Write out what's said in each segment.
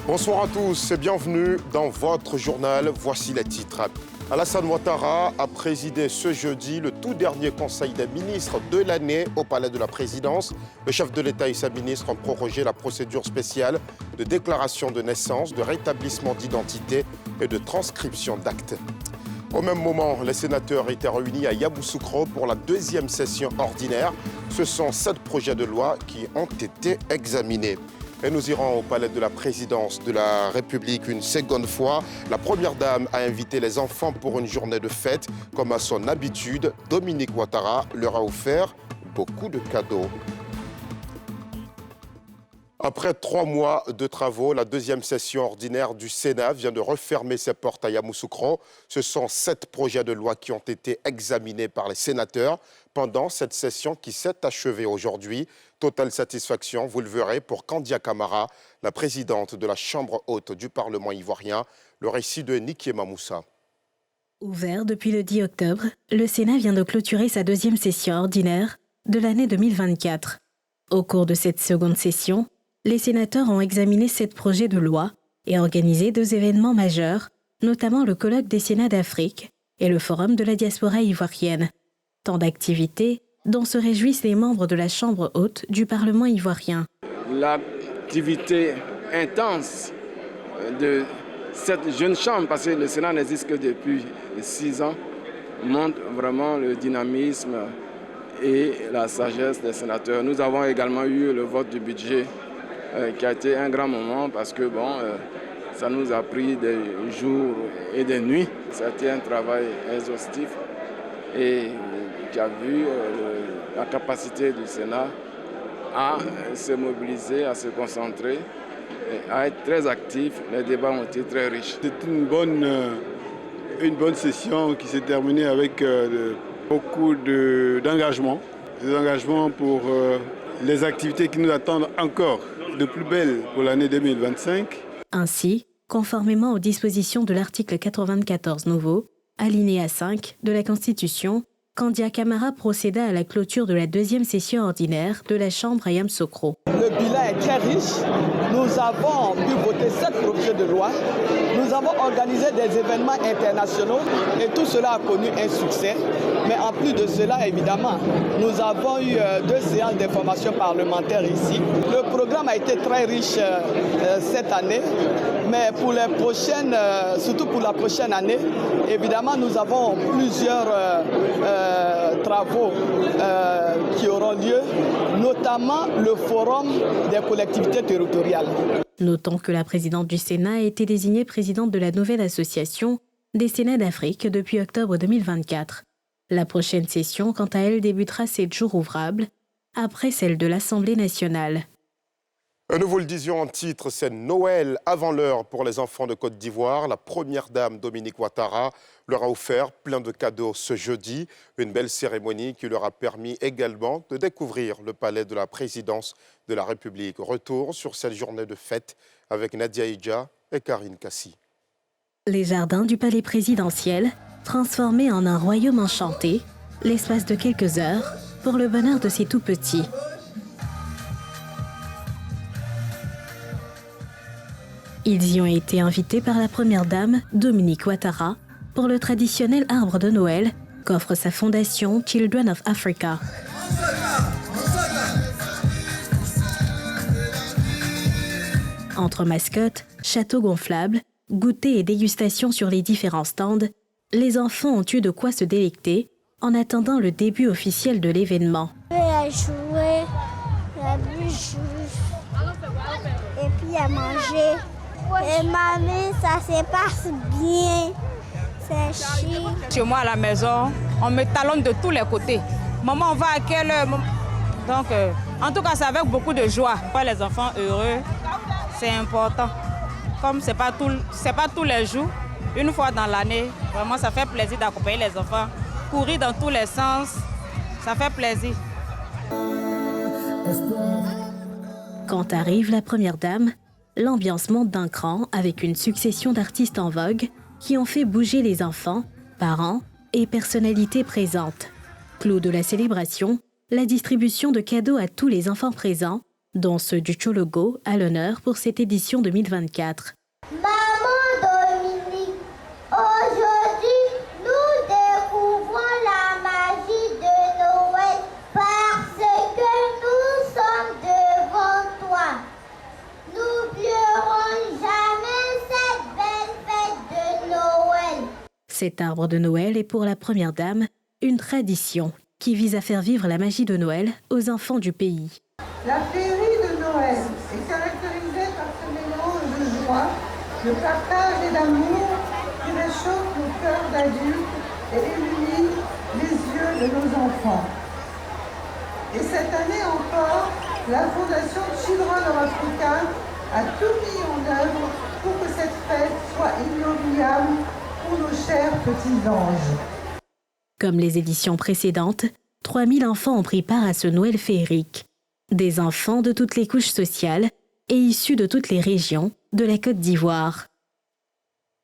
Bonsoir à tous et bienvenue dans votre journal. Voici les titres. Alassane Ouattara a présidé ce jeudi le tout dernier conseil des ministres de l'année au palais de la présidence. Le chef de l'État et sa ministre ont prorogé la procédure spéciale de déclaration de naissance, de rétablissement d'identité et de transcription d'actes. Au même moment, les sénateurs étaient réunis à Yamoussoukro pour la deuxième session ordinaire. Ce sont 7 projets de loi qui ont été examinés. Et nous irons au palais de la présidence de la République une seconde fois. La première dame a invité les enfants pour une journée de fête. Comme à son habitude, Dominique Ouattara leur a offert beaucoup de cadeaux. Après 3 mois de travaux, la deuxième session ordinaire du Sénat vient de refermer ses portes à Yamoussoukro. Ce sont 7 projets de loi qui ont été examinés par les sénateurs pendant cette session qui s'est achevée aujourd'hui. Totale satisfaction, vous le verrez, pour Kandia Camara, la présidente de la Chambre haute du Parlement ivoirien. Le récit de Nikiema Moussa. Ouvert depuis le 10 octobre, le Sénat vient de clôturer sa deuxième session ordinaire de l'année 2024. Au cours de cette seconde session, les sénateurs ont examiné 7 projets de loi et organisé 2 événements majeurs, notamment le colloque des Sénats d'Afrique et le forum de la diaspora ivoirienne. Tant d'activités dont se réjouissent les membres de la Chambre haute du Parlement ivoirien. L'activité intense de cette jeune chambre, parce que le Sénat n'existe que depuis 6 ans, montre vraiment le dynamisme et la sagesse des sénateurs. Nous avons également eu le vote du budget qui a été un grand moment parce que ça nous a pris des jours et des nuits. C'était un travail exhaustif et qui a vu la capacité du Sénat à se mobiliser, à se concentrer, et à être très actif. Les débats ont été très riches. C'est une bonne session qui s'est terminée avec beaucoup d'engagement. Des engagements pour les activités qui nous attendent encore de plus belles pour l'année 2025. Ainsi, conformément aux dispositions de l'article 94 nouveau, alinéa 5 de la Constitution, Kandia Camara procéda à la clôture de la deuxième session ordinaire de la Chambre à Yamoussoukro. Le bilan est très riche. Nous avons pu voter 7 projets de loi. Nous avons organisé des événements internationaux et tout cela a connu un succès. Mais en plus de cela, évidemment, nous avons eu 2 séances d'information parlementaire ici. Le programme a été très riche cette année. Mais pour les prochaines, surtout pour la prochaine année, évidemment, nous avons plusieurs travaux qui auront lieu, notamment le forum des collectivités territoriales. Notons que la présidente du Sénat a été désignée présidente de la nouvelle association des Sénats d'Afrique depuis octobre 2024. La prochaine session, quant à elle, débutera 7 jours ouvrables, après celle de l'Assemblée nationale. Et nous vous le disions en titre, c'est Noël avant l'heure pour les enfants de Côte d'Ivoire. La première dame, Dominique Ouattara, leur a offert plein de cadeaux ce jeudi. Une belle cérémonie qui leur a permis également de découvrir le palais de la présidence de la République. Retour sur cette journée de fête avec Nadia Idja et Karine Kassi. Les jardins du palais présidentiel, transformés en un royaume enchanté, l'espace de quelques heures, pour le bonheur de ces tout-petits. Ils y ont été invités par la première dame, Dominique Ouattara, pour le traditionnel arbre de Noël qu'offre sa fondation Children of Africa. Entre mascottes, châteaux gonflables, goûters et dégustations sur les différents stands, les enfants ont eu de quoi se délecter en attendant le début officiel de l'événement. À jouer, à jouer, et puis à manger. Et mamie, ça se passe bien. C'est chic. Chez moi à la maison, on me talonne de tous les côtés. Maman, on va à quelle heure? Donc, en tout cas, c'est avec beaucoup de joie. Les enfants heureux, c'est important. Comme c'est pas tous les jours, une fois dans l'année, vraiment, ça fait plaisir d'accompagner les enfants. Courir dans tous les sens, ça fait plaisir. Quand arrive la première dame, l'ambiance monte d'un cran avec une succession d'artistes en vogue qui ont fait bouger les enfants, parents et personnalités présentes. Clou de la célébration, la distribution de cadeaux à tous les enfants présents dont ceux du Chologo à l'honneur pour cette édition 2024. Maman Dominique, aujourd'hui, nous découvrons la magie de Noël parce que nous sommes devant toi. N'oublierons jamais cette belle fête de Noël. Cet arbre de Noël est pour la Première Dame une tradition qui vise à faire vivre la magie de Noël aux enfants du pays. La féerie de Noël est caractérisée par ce mélange de joie, de partage et d'amour qui réchauffe nos cœurs d'adultes et illumine les yeux de nos enfants. Et cette année encore, la Fondation Children of Africa a tout mis en œuvre pour que cette fête soit inoubliable pour nos chers petits anges. Comme les éditions précédentes, 3000 enfants ont pris part à ce Noël féerique. Des enfants de toutes les couches sociales et issus de toutes les régions de la Côte d'Ivoire.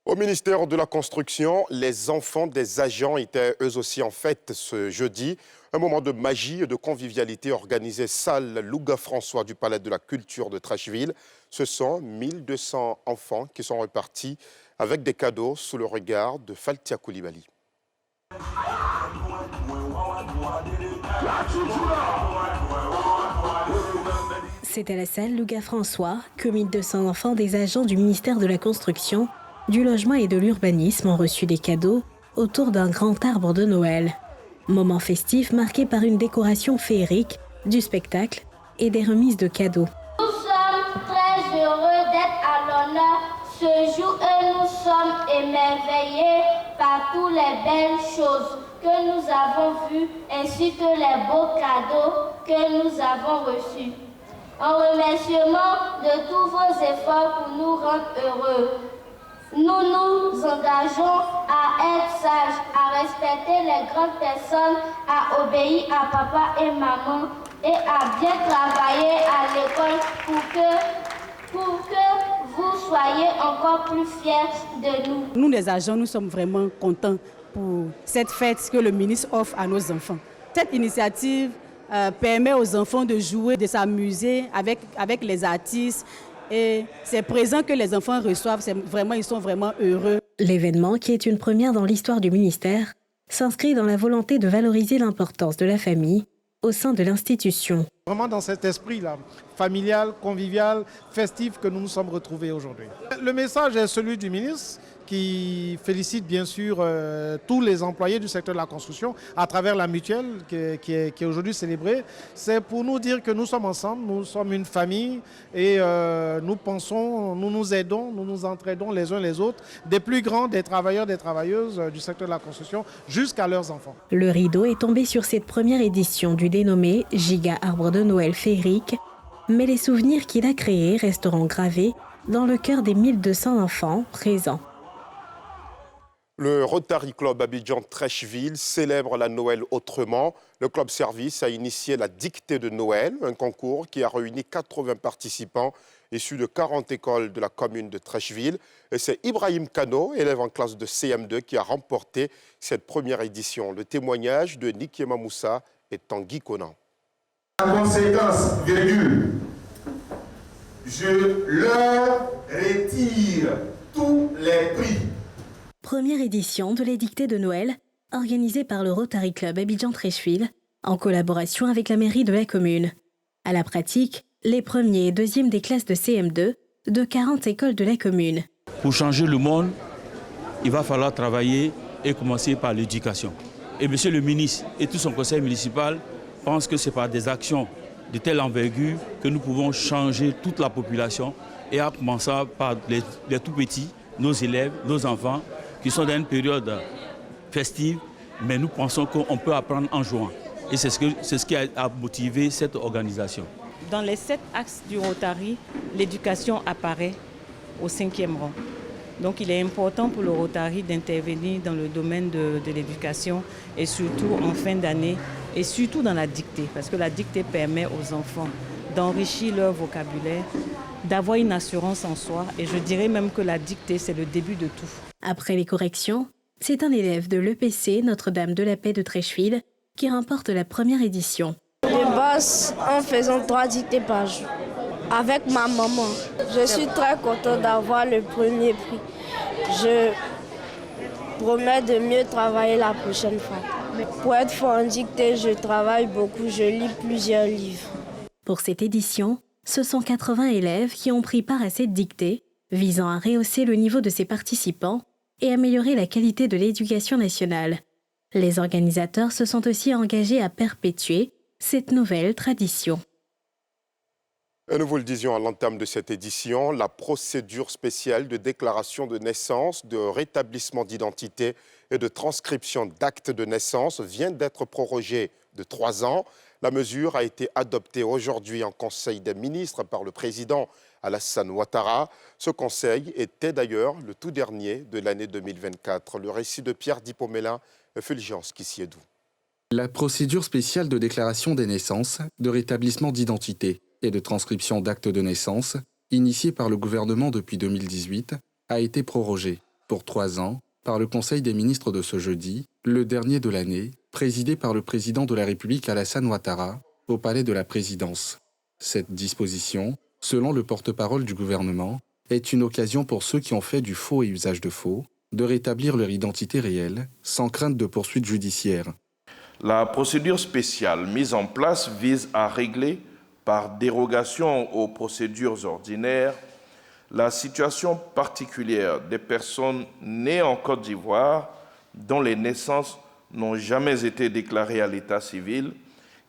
Au ministère de la Construction, les enfants des agents étaient eux aussi en fête ce jeudi. Un moment de magie et de convivialité organisé salle Louga François du Palais de la Culture de Treichville. Ce sont 1200 enfants qui sont repartis avec des cadeaux sous le regard de Faltia Koulibaly. C'est à la salle Louga François que 1200 enfants des agents du ministère de la Construction, du Logement et de l'Urbanisme ont reçu des cadeaux autour d'un grand arbre de Noël. Moment festif marqué par une décoration féerique, du spectacle et des remises de cadeaux. Nous sommes très heureux d'être à l'honneur ce jour et nous sommes émerveillés par toutes les belles choses que nous avons vues ainsi que les beaux cadeaux que nous avons reçus. En remerciement de tous vos efforts pour nous rendre heureux, nous nous engageons à être sages, à respecter les grandes personnes, à obéir à papa et maman et à bien travailler à l'école pour que vous soyez encore plus fiers de nous. Nous, les agents, nous sommes vraiment contents pour cette fête que le ministre offre à nos enfants. Cette initiative permet aux enfants de jouer, de s'amuser avec les artistes. Et ces présents que les enfants reçoivent, ils sont vraiment heureux. L'événement, qui est une première dans l'histoire du ministère, s'inscrit dans la volonté de valoriser l'importance de la famille au sein de l'institution. Vraiment dans cet esprit-là, familial, convivial, festif que nous nous sommes retrouvés aujourd'hui. Le message est celui du ministre qui félicite bien sûr tous les employés du secteur de la construction à travers la mutuelle qui est aujourd'hui célébrée. C'est pour nous dire que nous sommes ensemble, nous sommes une famille et nous pensons, nous nous aidons, nous nous entraidons les uns les autres, des plus grands, des travailleurs, des travailleuses du secteur de la construction jusqu'à leurs enfants. Le rideau est tombé sur cette première édition du dénommé Giga Arbre de Noël féerique, mais les souvenirs qu'il a créés resteront gravés dans le cœur des 1200 enfants présents. Le Rotary Club Abidjan Treichville célèbre la Noël autrement. Le club service a initié la dictée de Noël, un concours qui a réuni 80 participants issus de 40 écoles de la commune de Treichville. Et c'est Ibrahim Kano, élève en classe de CM2, qui a remporté cette première édition. Le témoignage de Nikiema Moussa et Tanguy Conan. En conséquence, virgule, je leur retire tous les prix. Première édition de l'édictée de Noël, organisée par le Rotary Club Abidjan Treichville, en collaboration avec la mairie de la commune. À la pratique, les premiers et deuxièmes des classes de CM2 de 40 écoles de la commune. Pour changer le monde, il va falloir travailler et commencer par l'éducation. Et monsieur le ministre et tout son conseil municipal pensent que c'est par des actions de telle envergure que nous pouvons changer toute la population et en commençant par les tout petits, nos élèves, nos enfants, qui sont dans une période festive, mais nous pensons qu'on peut apprendre en jouant. Et c'est ce qui a motivé cette organisation. Dans les 7 axes du Rotary, l'éducation apparaît au 5e rang. Donc il est important pour le Rotary d'intervenir dans le domaine de l'éducation et surtout en fin d'année et surtout dans la dictée, parce que la dictée permet aux enfants d'enrichir leur vocabulaire, d'avoir une assurance en soi et je dirais même que la dictée c'est le début de tout. Après les corrections, c'est un élève de l'EPC Notre-Dame de la Paix de Treichville qui remporte la première édition. De base, en faisant 3 dictées par jour. Avec ma maman. Je suis très contente d'avoir le premier prix. Je promets de mieux travailler la prochaine fois. Pour être fort en dictée, je travaille beaucoup, je lis plusieurs livres. Pour cette édition, ce sont 80 élèves qui ont pris part à cette dictée, visant à rehausser le niveau de ses participants et améliorer la qualité de l'éducation nationale. Les organisateurs se sont aussi engagés à perpétuer cette nouvelle tradition. Et nous vous le disions à l'entame de cette édition, la procédure spéciale de déclaration de naissance, de rétablissement d'identité et de transcription d'actes de naissance vient d'être prorogée de 3 ans. La mesure a été adoptée aujourd'hui en Conseil des ministres par le président Alassane Ouattara. Ce conseil était d'ailleurs le tout dernier de l'année 2024. Le récit de Pierre Dipomela et Fulgence Kissiedou. La procédure spéciale de déclaration des naissances, de rétablissement d'identité et de transcription d'actes de naissance, initiée par le gouvernement depuis 2018, a été prorogée pour 3 ans par le Conseil des ministres de ce jeudi, le dernier de l'année, présidé par le président de la République Alassane Ouattara, au Palais de la Présidence. Cette disposition, selon le porte-parole du gouvernement, est une occasion pour ceux qui ont fait du faux et usage de faux de rétablir leur identité réelle sans crainte de poursuites judiciaires. La procédure spéciale mise en place vise à régler, par dérogation aux procédures ordinaires, la situation particulière des personnes nées en Côte d'Ivoire dont les naissances n'ont jamais été déclarées à l'état civil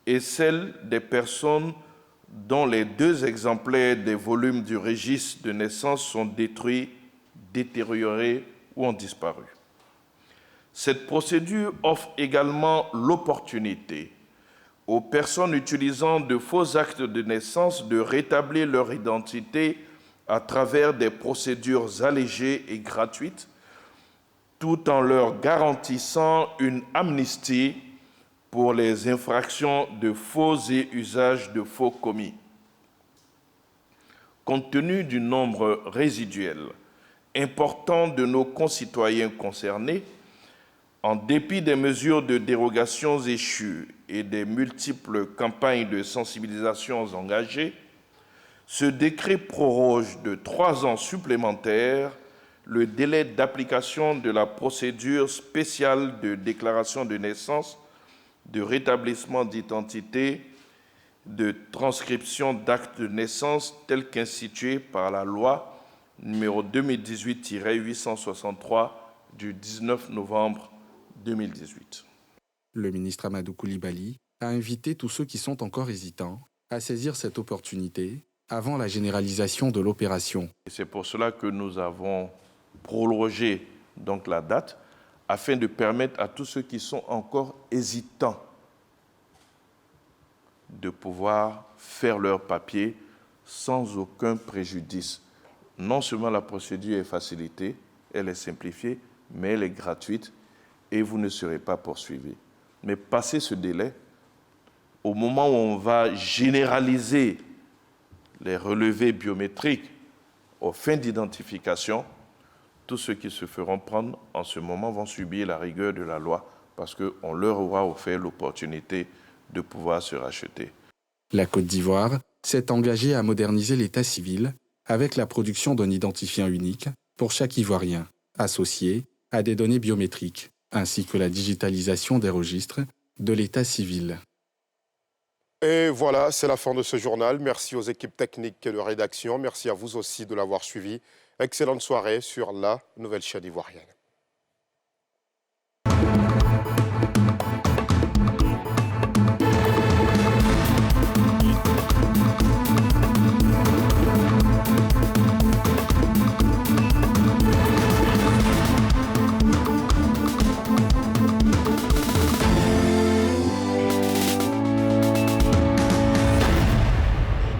et celle des personnes dont les 2 exemplaires des volumes du registre de naissance sont détruits, détériorés ou ont disparu. Cette procédure offre également l'opportunité aux personnes utilisant de faux actes de naissance de rétablir leur identité à travers des procédures allégées et gratuites, tout en leur garantissant une amnistie pour les infractions de faux et usages de faux commis. Compte tenu du nombre résiduel important de nos concitoyens concernés, en dépit des mesures de dérogation échues et des multiples campagnes de sensibilisation engagées, ce décret proroge de 3 ans supplémentaires le délai d'application de la procédure spéciale de déclaration de naissance, de rétablissement d'identité, de transcription d'actes de naissance telle qu'instituée par la loi numéro 2018-863 du 19 novembre 2018. Le ministre Amadou Koulibaly a invité tous ceux qui sont encore hésitants à saisir cette opportunité avant la généralisation de l'opération. C'est pour cela que nous avons prolongé donc la date afin de permettre à tous ceux qui sont encore hésitants de pouvoir faire leur papier sans aucun préjudice. Non seulement la procédure est facilitée, elle est simplifiée, mais elle est gratuite et vous ne serez pas poursuivis. Mais passé ce délai, au moment où on va généraliser les relevés biométriques aux fins d'identification, tous ceux qui se feront prendre en ce moment vont subir la rigueur de la loi parce qu'on leur aura offert l'opportunité de pouvoir se racheter. La Côte d'Ivoire s'est engagée à moderniser l'état civil avec la production d'un identifiant unique pour chaque Ivoirien, associé à des données biométriques, ainsi que la digitalisation des registres de l'état civil. Et voilà, c'est la fin de ce journal. Merci aux équipes techniques et de rédaction. Merci à vous aussi de l'avoir suivi. Excellente soirée sur la nouvelle chaîne ivoirienne.